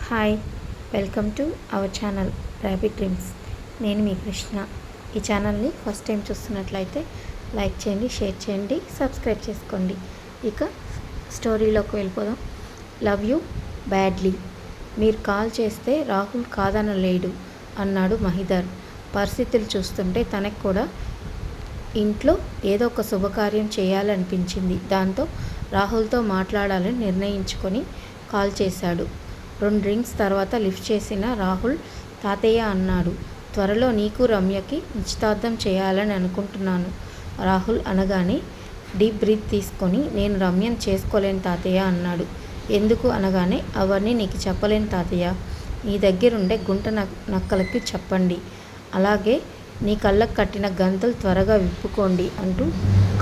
Hi, welcome to our channel rapid dreams. నేను మీ కృష్ణ. ఈ ఛానల్ని ఫస్ట్ టైం చూస్తున్నట్లయితే లైక్ చేయండి, షేర్ చేయండి, సబ్స్క్రైబ్ చేసుకోండి. ఇక స్టోరీలోకి వెళ్ళిపోదాం. Love you badly. మీరు కాల్ చేస్తే రాహుల్ కాదనలేడు అన్నాడు మహిధర్. పరిస్థితులు చూస్తుంటే తనకు కూడా ఇంట్లో ఏదో ఒక శుభకార్యం చేయాలనిపించింది. దాంతో రాహుల్తో మాట్లాడాలని నిర్ణయించుకొని కాల్ చేశాడు. 2 రింగ్స్ తర్వాత లిఫ్ట్ చేసిన రాహుల్, తాతయ్య అన్నాడు. త్వరలో నీకు రమ్యకి నిశ్చితార్థం చేయాలని అనుకుంటున్నాను. రాహుల్ అనగానే డీప్ బ్రీత్ తీసుకొని, నేను రమ్యను చేసుకోలేను తాతయ్య అన్నాడు. ఎందుకు అనగానే, అవన్నీ నీకు చెప్పలేను తాతయ్య. నీ దగ్గరుండే గుంట నక్కలకి చెప్పండి. అలాగే నీ కళ్ళకు కట్టిన గంతలు త్వరగా విప్పుకోండి అంటూ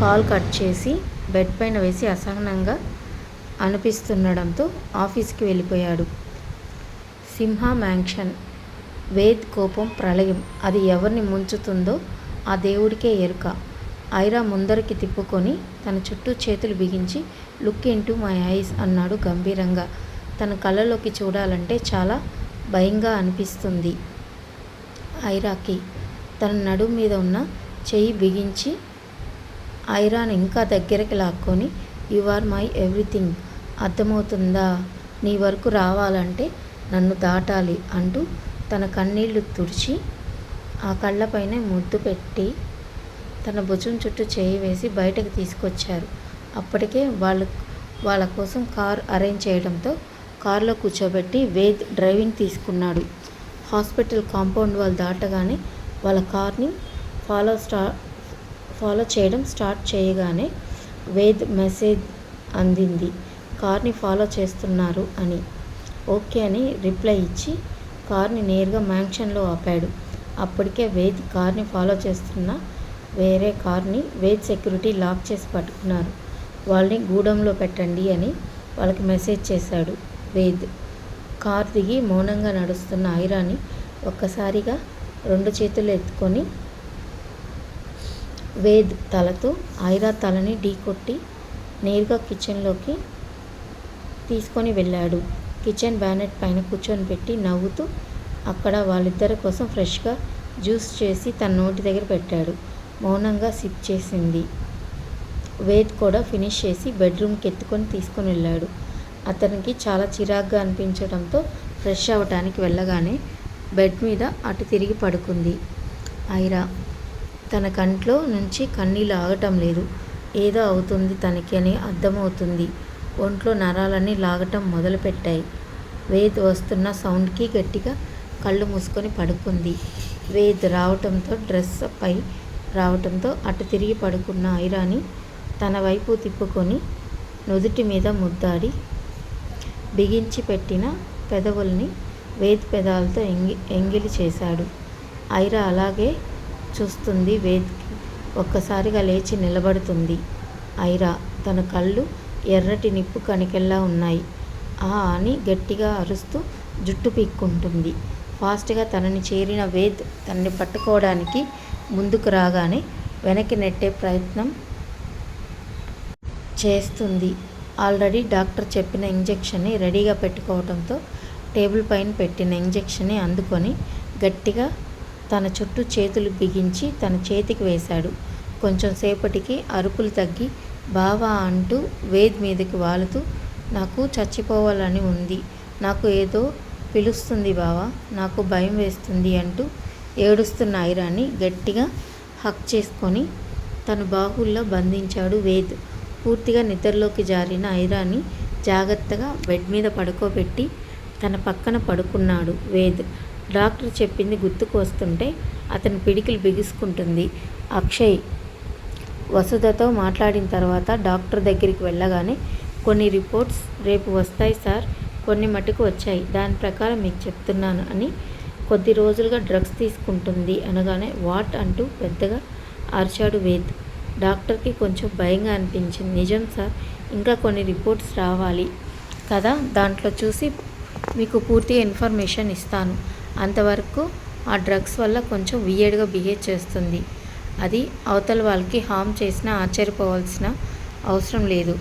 కాల్ కట్ చేసి బెడ్ పైన వేసి అసహనంగా అనిపిస్తుండడంతో ఆఫీస్కి వెళ్ళిపోయాడు. సింహ మ్యాన్షన్. వేద్ కోపం ప్రళయం. అది ఎవరిని ముంచుతుందో ఆ దేవుడికే ఎరుక. ఐరా ముందరికి తిప్పుకొని తన చుట్టూ చేతులు బిగించి, లుక్ ఇంటూ మై ఐస్ అన్నాడు గంభీరంగా. తన కళ్ళలోకి చూడాలంటే చాలా భయంగా అనిపిస్తుంది ఐరాకి. తన నడుము మీద ఉన్న చెయ్యి బిగించి ఐరాను ఇంకా దగ్గరికి లాక్కొని, యు ఆర్ మై ఎవ్రీథింగ్, అర్థమవుతుందా? నీ వరకు రావాలంటే నన్ను దాటాలి అంటూ తన కన్నీళ్లు తుడిచి ఆ కళ్ళపైనే ముద్దు పెట్టి తన భుజం చుట్టూ చేయి వేసి బయటకు తీసుకొచ్చారు. అప్పటికే వాళ్ళ కోసం కార్ అరేంజ్ చేయడంతో కారులో కూర్చోబెట్టి వేద్ డ్రైవింగ్ తీసుకున్నాడు. హాస్పిటల్ కాంపౌండ్ వాల్ దాటగానే వాళ్ళ కార్ని ఫాలో చేయడం స్టార్ట్ చేయగానే వేద్ మెసేజ్ అందింది, కార్ని ఫాలో చేస్తున్నారు అని. ఓకే అని రిప్లై ఇచ్చి కార్ని నేరుగా మ్యాన్షన్లో ఆపాడు. అప్పటికే వేద్ కార్ని ఫాలో చేస్తున్న వేరే కార్ని వేద్ సెక్యూరిటీ లాక్ చేసి పట్టుకున్నారు. వాళ్ళని గూడెంలో పెట్టండి అని వాళ్ళకి మెసేజ్ చేశాడు వేద్. కార్ దిగి మౌనంగా నడుస్తున్న ఐరాని ఒక్కసారిగా 2 చేతులు ఎత్తుకొని వేద్ తలతో ఐరా తలని ఢీకొట్టి నేరుగా కిచెన్లోకి తీసుకొని వెళ్ళాడు. కిచెన్ బ్యానెట్ పైన కూర్చొని పెట్టి నవ్వుతూ అక్కడ వాళ్ళిద్దరి కోసం ఫ్రెష్గా జ్యూస్ చేసి తన నోటి దగ్గర పెట్టాడు. మౌనంగా సిప్ చేసింది. వేద్ కూడా ఫినిష్ చేసి బెడ్రూమ్కి ఎత్తుకొని తీసుకొని వెళ్ళాడు. అతనికి చాలా చిరాగ్గా అనిపించడంతో ఫ్రెష్ అవ్వటానికి వెళ్ళగానే బెడ్ మీద అటు తిరిగి పడుకుంది ఐరా. తన కంట్లో నుంచి కన్నీళ్ళు ఆగటం లేదు. ఏదో అవుతుంది తనకి అని అర్థమవుతుంది. ఒంట్లో నరాలన్నీ లాగటం మొదలుపెట్టాయి. వేద్ వస్తున్న సౌండ్కి గట్టిగా కళ్ళు మూసుకొని పడుకుంది. వేద్ రావటంతో డ్రెస్ పై రావటంతో అటు తిరిగి పడుకున్న ఐరాని తన వైపు తిప్పుకొని నుదుటి మీద ముద్దాడి బిగించి పెట్టిన పెదవుల్ని వేద్ పెదాలతో ఎంగిలి చేశాడు. ఐరా అలాగే చూస్తుంది వేద్కి. ఒక్కసారిగా లేచి నిలబడుతుంది ఐరా. తన కళ్ళు ఎర్రటి నిప్పు కణికెల్లా ఉన్నాయి. అని గట్టిగా అరుస్తూ జుట్టు పీక్కుంటుంది. ఫాస్ట్గా తనని చేరిన వేద్ తనని పట్టుకోవడానికి ముందుకు రాగానే వెనక్కి నెట్టే ప్రయత్నం చేస్తుంది. ఆల్రెడీ డాక్టర్ చెప్పిన ఇంజెక్షన్ని రెడీగా పెట్టుకోవడంతో టేబుల్ పైన పెట్టిన ఇంజెక్షన్ని అందుకొని గట్టిగా తన చుట్టూ చేతులు బిగించి తన చేతికి వేశాడు. కొంచెం సేపటికి అరుపులు తగ్గి, బావా అంటూ వేద్ మీదకి వాలుతూ, నాకు చచ్చిపోవాలని ఉంది, నాకు ఏదో పిలుస్తుంది బావా, నాకు భయం వేస్తుంది అంటూ ఏడుస్తున్న ఐరాని గట్టిగా హక్ చేసుకొని తన బాహుల్లో బంధించాడు వేద్. పూర్తిగా నిద్రలోకి జారిన ఐరాని జాగ్రత్తగా బెడ్ మీద పడుకోబెట్టి తన పక్కన పడుకున్నాడు వేద్. డాక్టర్ చెప్పింది గుర్తుకు వస్తుంటే అతని పిడికిలు బిగుసుకుంటుంది. అక్షయ్ వసుధతో మాట్లాడిన తర్వాత డాక్టర్ దగ్గరికి వెళ్ళగానే, కొన్ని రిపోర్ట్స్ రేపు వస్తాయి సార్, కొన్ని మటుకు వచ్చాయి, దాని ప్రకారం మీకు చెప్తున్నాను అని. కొద్ది రోజులుగా డ్రగ్స్ తీసుకుంటుంది అనగానే వాట్ అంటూ పెద్దగా అరిచాడు వేద్. డాక్టర్కి కొంచెం భయంగా అనిపించింది. నిజం సార్, ఇంకా కొన్ని రిపోర్ట్స్ రావాలి కదా, దాంట్లో చూసి మీకు పూర్తిగా ఇన్ఫర్మేషన్ ఇస్తాను. అంతవరకు ఆ డ్రగ్స్ వల్ల కొంచెం వియర్డ్గా బిహేవ్ చేస్తుంది. అది అవతల వాళ్ళకి హామ్ చేసినా ఆశ్చర్యపోవాల్సిన అవసరం లేదు.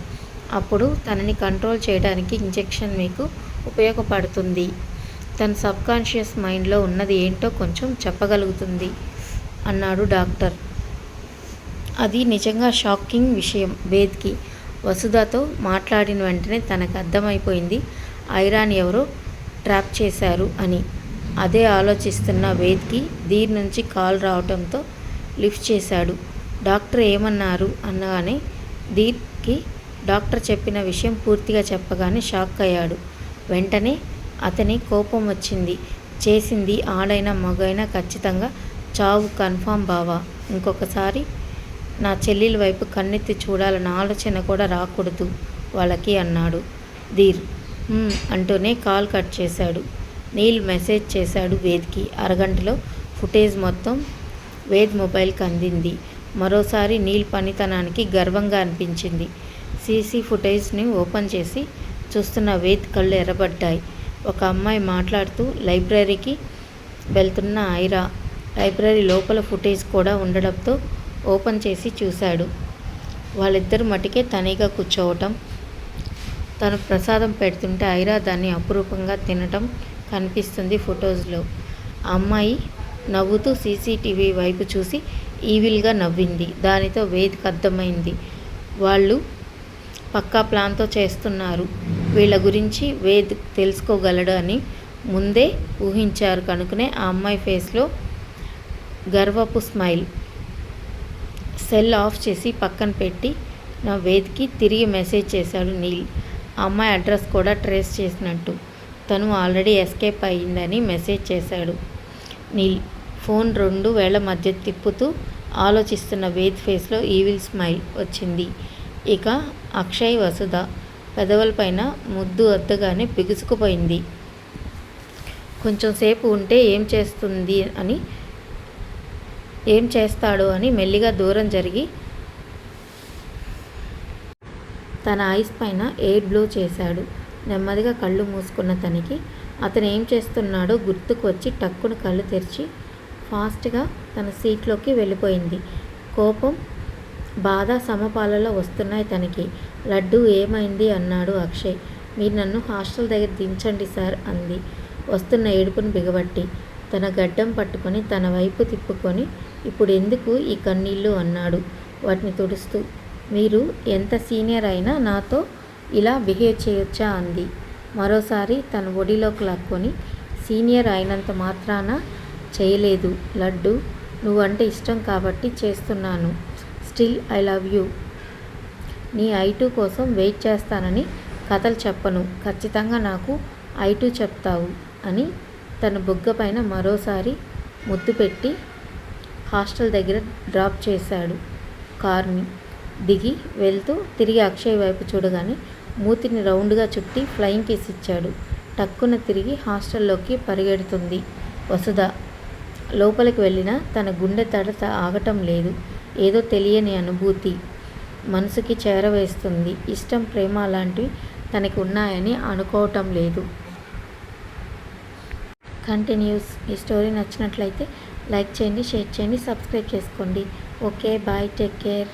అప్పుడు తనని కంట్రోల్ చేయడానికి ఇంజెక్షన్ మీకు ఉపయోగపడుతుంది. తన సబ్కాన్షియస్ మైండ్లో ఉన్నది ఏంటో కొంచెం చెప్పగలుగుతుంది అన్నాడు డాక్టర్. అది నిజంగా షాకింగ్ విషయం వేద్కి. వసుధతో మాట్లాడిన వెంటనే తనకు అర్థమైపోయింది ఐరాని ఎవరో ట్రాప్ చేశారు అని. అదే ఆలోచిస్తున్న వేద్కి ధీర్ నుంచి కాల్ రావడంతో లిఫ్ట్ చేశాడు. డాక్టర్ ఏమన్నారు అనగానే ధీర్కి డాక్టర్ చెప్పిన విషయం పూర్తిగా చెప్పగానే షాక్ అయ్యాడు. వెంటనే అతని కోపం వచ్చింది. చేసింది ఆడైనా మగైనా ఖచ్చితంగా చావు కన్ఫామ్ బావా. ఇంకొకసారి నా చెల్లెలి వైపు కన్నెత్తి చూడాలన్న ఆలోచన కూడా రాకూడదు వాళ్ళకి అన్నాడు ధీర్. అంటూనే కాల్ కట్ చేశాడు. నీల్ మెసేజ్ చేశాడు వేద్కి. అరగంటలో ఫుటేజ్ మొత్తం వేద్ మొబైల్కి అందింది. మరోసారి నీల్ పనితనానికి గర్వంగా అనిపించింది. సీసీ ఫుటేజ్ని ఓపెన్ చేసి చూస్తున్న వేద్ కళ్ళు ఎర్రబడ్డాయి. ఒక అమ్మాయి మాట్లాడుతూ లైబ్రరీకి వెళ్తున్న ఐరా. లైబ్రరీ లోపల ఫుటేజ్ కూడా ఉండడంతో ఓపెన్ చేసి చూశాడు. వాళ్ళిద్దరు మటుకే తనీగా కూర్చోవటం, తను ప్రసాదం పెడుతుంటే ఐరా దాన్ని అపురూపంగా తినటం కనిపిస్తుంది ఫొటోస్లో. ఆ అమ్మాయి నవ్వుతూ సీసీటీవీ వైపు చూసి ఈవిల్గా నవ్వింది. దానితో వేద్కి అర్థమైంది వాళ్ళు పక్కా ప్లాన్తో చేస్తున్నారు. వీళ్ళ గురించి వేద్ తెలుసుకోగలడు అని ముందే ఊహించారు కనుకనే ఆ అమ్మాయి ఫేస్లో గర్వపు స్మైల్. సెల్ ఆఫ్ చేసి పక్కన పెట్టి నా వేద్కి తిరిగి మెసేజ్ చేశాడు నీల్. ఆ అమ్మాయి అడ్రస్ కూడా ట్రేస్ చేసినట్టు. తను ఆల్రెడీ ఎస్కేప్ అయ్యిందని మెసేజ్ చేశాడు నీల్. ఫోన్ 2 వేళ్ల మధ్య తిప్పుతూ ఆలోచిస్తున్న వేద్ ఫేస్లో ఈవిల్ స్మైల్ వచ్చింది. ఇక అక్షయ్ వసుధ పెదవులపైన ముద్దు అద్దగానే బిగుసుకుపోయింది. కొంచెం సేపు ఉంటే ఏం చేస్తాడో అని మెల్లిగా దూరం జరిగి తన ఐస్ పైన ఎయిర్ బ్లో చేశాడు. నెమ్మదిగా కళ్ళు మూసుకున్న తనకి అతను ఏం చేస్తున్నాడో గుర్తుకు వచ్చి టక్కున కళ్ళు తెరిచి ఫాస్ట్గా తన సీట్లోకి వెళ్ళిపోయింది. కోపం, బాధ సమపాలలో వస్తున్నాయి తనకి. లడ్డు ఏమైంది అన్నాడు అక్షయ్. మీరు నన్ను హాస్టల్ దగ్గర దించండి సార్ అంది వస్తున్న ఏడుపును బిగబట్టి. తన గడ్డం పట్టుకొని తన వైపు తిప్పుకొని ఇప్పుడు ఎందుకు ఈ కన్నీళ్ళు అన్నాడు వాటిని తుడుస్తూ. మీరు ఎంత సీనియర్ అయినా నాతో ఇలా బిహేవ్ చేయొచ్చా అంది. మరోసారి తన ఒడిలోకి లాక్కొని సీనియర్ అయినంత మాత్రాన చేయలేదు లడ్డు, నువ్వంటే ఇష్టం కాబట్టి చేస్తున్నాను. Still I love you. నీ I2 కోసం వెయిట్ చేస్తానని కథలు చెప్పను. ఖచ్చితంగా నాకు I2 చెప్తావు అని తన బుగ్గ పైన మరోసారి ముద్దు పెట్టి హాస్టల్ దగ్గర డ్రాప్ చేశాడు కార్ని. దిగి వెళ్తూ తిరిగి అక్షయ్ వైపు చూడగానే మూతిని రౌండ్గా చుట్టి ఫ్లయింగ్ కిస్ ఇచ్చాడు. టక్కున తిరిగి హాస్టల్లోకి పరిగెడుతుంది వసుధ. లోపలికి వెళ్ళినా తన గుండె తడత ఆగటం లేదు. ఏదో తెలియని అనుభూతి మనసుకి చేరవేస్తుంది. ఇష్టం, ప్రేమ అలాంటివి తనకి ఉన్నాయని అనుకోవటం లేదు. కంటిన్యూస్. ఈ స్టోరీ నచ్చినట్లయితే లైక్ చేయండి, షేర్ చేయండి, సబ్స్క్రైబ్ చేసుకోండి. Okay bye, take care.